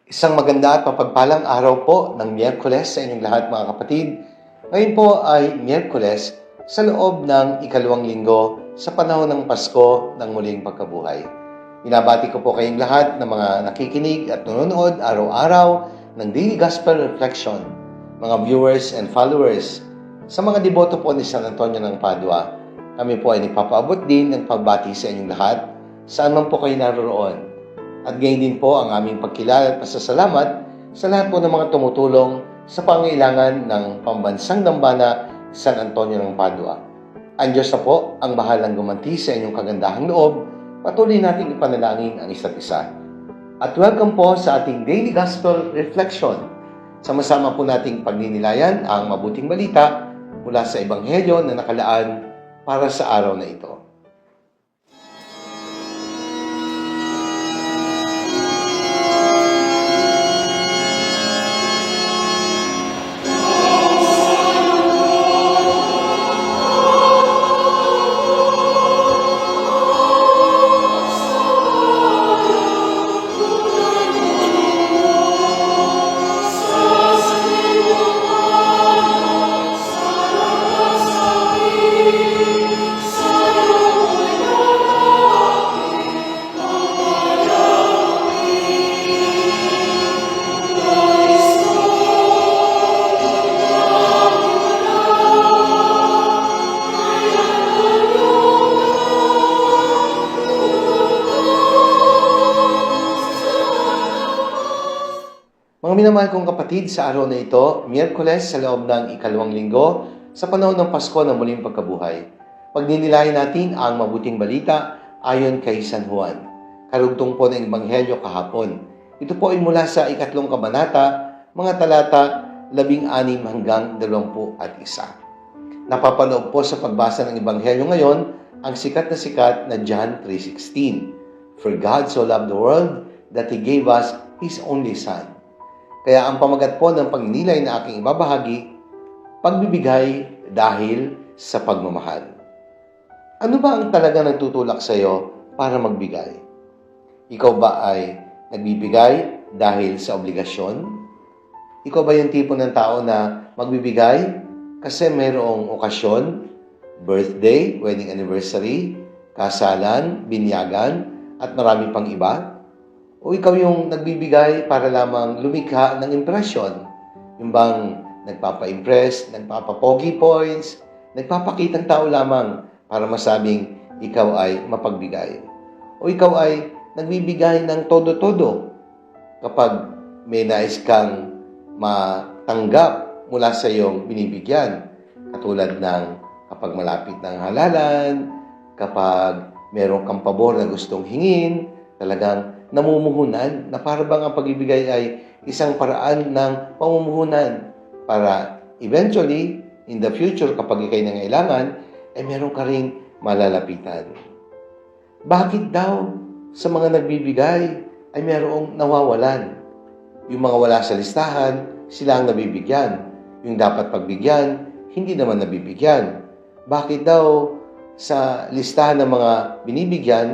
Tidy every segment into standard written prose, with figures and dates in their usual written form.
Isang maganda at mapagpalang araw po ng Miyerkules sa inyong lahat mga kapatid. Ngayon po ay Miyerkules sa loob ng ikalawang linggo sa panahon ng Pasko ng muling pagkabuhay. Binabati ko po kayong lahat ng mga nakikinig at nanonood araw-araw ng Daily Gospel Reflection, mga viewers and followers. Sa mga deboto po ni San Antonio ng Padua, kami po ay nagpapaabot din ng pagbati sa inyong lahat saan man po kayo naroroon. At gayon din po ang aming pagkilala at pasasalamat sa lahat po ng mga tumutulong sa pangailangan ng pambansang dambana San Antonio ng Padua. Ang Diyos na po ang bahalang gumanti sa inyong kagandahang loob. Patuloy nating ipanalangin ang isa't isa. At welcome po sa ating Daily Gospel Reflection. Sama-sama po nating pagninilayan ang mabuting balita mula sa Ebanghelyo na nakalaan para sa araw na ito. Mga minamahal kong kapatid, sa araw na ito, Miyerkules sa loob ng ikalawang linggo, sa panahon ng Pasko ng muling pagkabuhay. Pagninilayan natin ang mabuting balita ayon kay San Juan. Karugtong po ng Ebanghelyo kahapon. Ito po ay mula sa ikatlong kabanata, mga talata 16 hanggang 21. Napapanood po sa pagbasa ng Ebanghelyo ngayon ang sikat na John 3:16. For God so loved the world that He gave us His only Son. Kaya ang pamagat po ng pagninilay na aking ibabahagi, pagbibigay dahil sa pagmamahal. Ano ba ang talaga nagtutulak sa iyo para magbigay? Ikaw ba ay nagbibigay dahil sa obligasyon? Ikaw ba yung tipo ng tao na magbibigay kasi mayroong okasyon, birthday, wedding anniversary, kasalan, binyagan, at marami pang iba? O ikaw yung nagbibigay para lamang lumikha ng impresyon? Yung bang nagpapa-impress, nagpapa-pogi points, nagpapakitang tao lamang para masabing ikaw ay mapagbigay? O ikaw ay nagbibigay ng todo-todo kapag may nais kang matanggap mula sa iyong binibigyan? Katulad ng kapag malapit ng halalan, kapag meron kang pabor na gustong hingin, talagang namumuhunan na para bang ang pag-ibigay ay isang paraan ng pamumuhunan para eventually, in the future, kapag ikay nangailangan, ay meron ka ring malalapitan. Bakit daw sa mga nagbibigay ay merong nawawalan? Yung mga wala sa listahan, sila ang nabibigyan. Yung dapat pagbigyan, hindi naman nabibigyan. Bakit daw sa listahan ng mga binibigyan,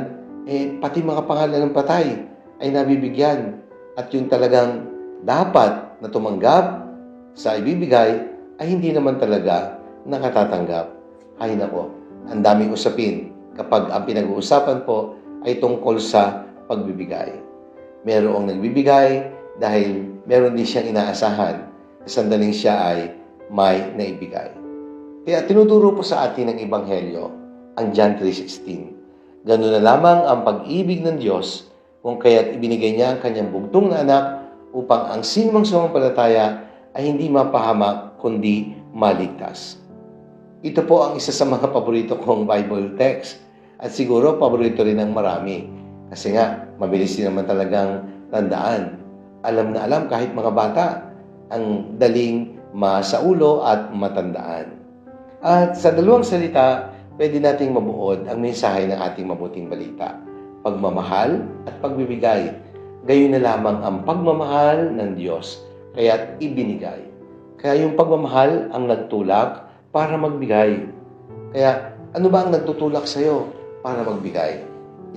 pati mga pangalan ng patay ay nabibigyan, at yung talagang dapat na tumanggap sa ibibigay ay hindi naman talaga nakatatanggap. Ay nako, ang daming usapin kapag ang pinag-uusapan po ay tungkol sa pagbibigay. Merong nagbibigay dahil meron din siyang inaasahan na sandaling siya ay may naibigay. Kaya tinuturo po sa atin ng Ebanghelyo ang John 3:16. Ganun na lamang ang pag-ibig ng Diyos kung kaya't ibinigay niya ang kanyang bugtong na anak upang ang sinumang sumampalataya ay hindi mapahamak kundi maligtas. Ito po ang isa sa mga paborito kong Bible text at siguro paborito rin ng marami kasi nga mabilis din naman talagang tandaan. Alam na alam kahit mga bata, ang daling masaulo at matandaan. At sa dalawang salita, pwede nating mabuod ang mensahe ng ating mabuting balita. Pagmamahal at pagbibigay. Gayon na lamang ang pagmamahal ng Diyos, kaya't ibinigay. Kaya yung pagmamahal ang nagtulak para magbigay. Kaya ano ba ang nagtutulak sa iyo para magbigay?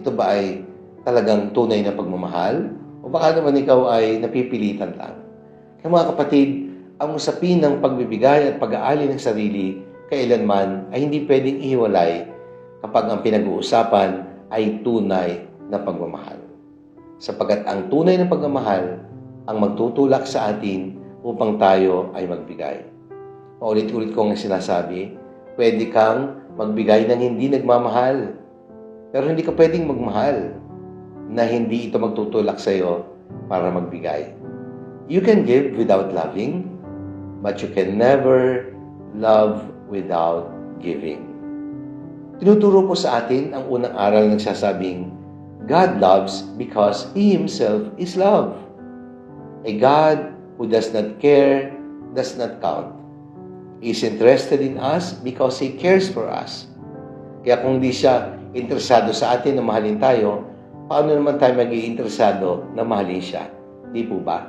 Ito ba ay talagang tunay na pagmamahal O baka naman ikaw ay napipilitan lang. Kaya mga kapatid, ang usapin ng pagbibigay at pag-aali ng sarili kailanman ay hindi pwedeng ihiwalay kapag ang pinag-uusapan ay tunay na pagmamahal. Sapagkat ang tunay na pagmamahal ang magtutulak sa atin upang tayo ay magbigay. Paulit-ulit ko ang sinasabi, pwede kang magbigay ng hindi nagmamahal. Pero hindi ka pwedeng magmahal na hindi ito magtutulak sa iyo para magbigay. You can give without loving, but you can never love without giving. Tinuturo po sa atin ang unang aral na nagsasabing, God loves because He Himself is love. A God who does not care, does not count. He is interested in us because He cares for us. Kaya kung di siya interesado sa atin na mahalin tayo, paano naman tayo mag-iinteresado na mahalin siya? Di po ba?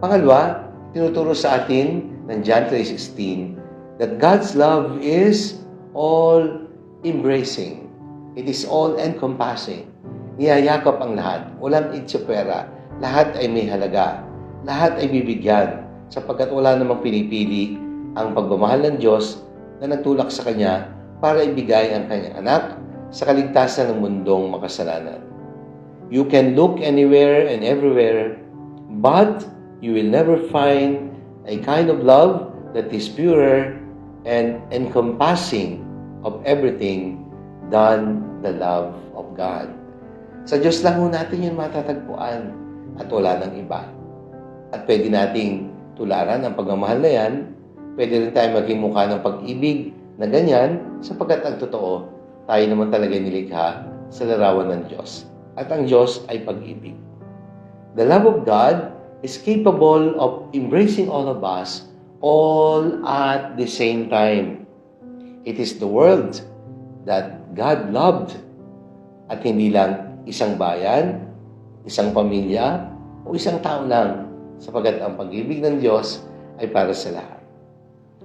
Pangalawa, tinuturo sa atin ng John 3:16 that God's love is all-embracing. It is all-encompassing. Niyayakap ang lahat. Walang itsipera. Lahat ay may halaga. Lahat ay bibigyan sapagkat wala namang pinipili ang pagmamahal ng Diyos na nagtulak sa Kanya para ibigay ang Kanyang anak sa kaligtasan ng mundong makasalanan. You can look anywhere and everywhere, but you will never find a kind of love that is purer and encompassing of everything than the love of God. Sa Diyos lang ho natin yun matatagpuan at wala nang iba. At pwede nating tularan ang pagmamahal na yan. Pwede rin tayo maging mukha ng pag-ibig na ganyan sapagkat ang totoo, tayo naman talaga nilikha sa larawan ng Diyos. At ang Diyos ay pag-ibig. The love of God is capable of embracing all of us all at the same time. It is the world that God loved at hindi lang isang bayan, isang pamilya, o isang tao lang sapagkat ang pag-ibig ng Diyos ay para sa lahat.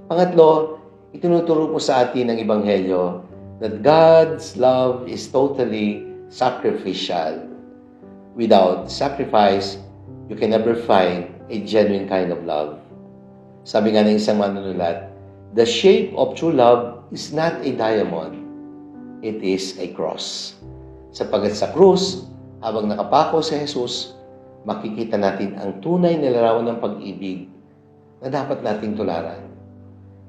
Pangatlo, itinuturo po sa atin ng Ebanghelyo that God's love is totally sacrificial. Without sacrifice, you can never find a genuine kind of love. Sabi nga ng isang manunulat, the shape of true love is not a diamond. It is a cross. Sapagkat sa krus, habang nakapako si Jesus, makikita natin ang tunay na larawan ng pag-ibig na dapat nating tularan.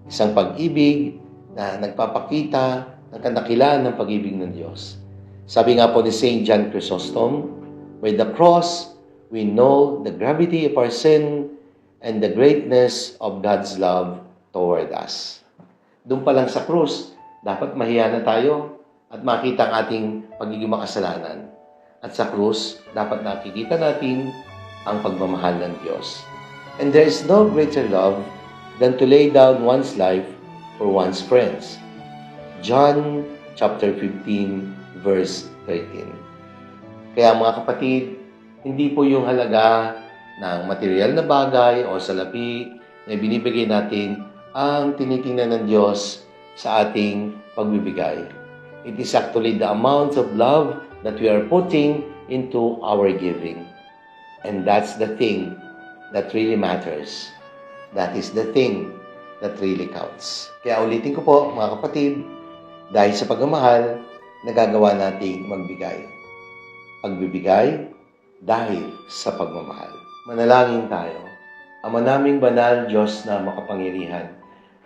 Isang pag-ibig na nagpapakita ng kandakilaan ng pag-ibig ng Diyos. Sabi nga po ni St. John Chrysostom, by the cross, we know the gravity of our sin and the greatness of God's love toward us. Doon pa lang sa krus, dapat mahiya na tayo at makita ang ating pagiging makasalanan. At sa krus, dapat nakikita natin ang pagmamahal ng Diyos. And there is no greater love than to lay down one's life for one's friends. John chapter 15, verse 13. Kaya mga kapatid, hindi po yung halaga ng material na bagay o salapi na binibigay natin ang tinitingnan ng Diyos sa ating pagbibigay. It is actually the amount of love that we are putting into our giving. And that's the thing that really matters. That is the thing that really counts. Kaya ulitin ko po, mga kapatid, dahil sa pagmamahal, nagagawa nating magbigay. Pagbibigay dahil sa pagmamahal. Manalangin tayo. Ama naming banal, Diyos na makapangyarihan,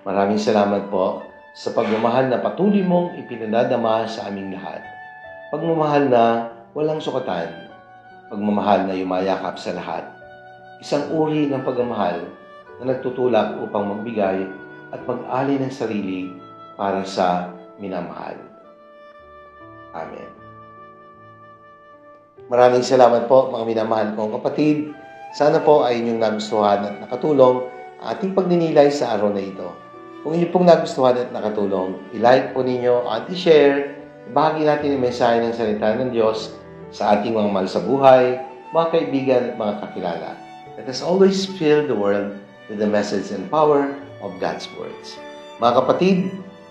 maraming salamat po sa pagmamahal na patuloy mong ipinadadama sa aming lahat. Pagmamahal na walang sukatan. Pagmamahal na yumayakap sa lahat. Isang uri ng pagmamahal na nagtutulak upang magbigay at mag-alay ng sarili para sa minamahal. Amen. Maraming salamat po mga minamahal kong kapatid. Sana po ay inyong nagustuhan at nakatulong ang ating pagninilay sa araw na ito. Kung inyo pong nagustuhan at nakatulong, i-like po ninyo at i-share. Ibahagi natin ang mensahe ng salita ng Diyos sa ating mga mahal sa buhay, mga kaibigan at mga kakilala. Let us always fill the world with the message and power of God's words. Mga kapatid,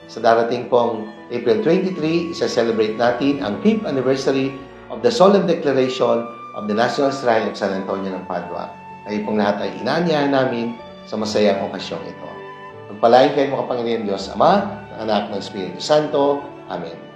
sa darating pong April 23, isa-celebrate natin ang 5th anniversary of the Solemn Declaration of the National Shrine of San Antonio ng Padua. Kayo pong lahat ay inaanyahan namin sa masayang okasyong ito. Pagpalain kayo mga Panginoon Diyos Ama, ng Anak ng Espiritu Santo. Amen.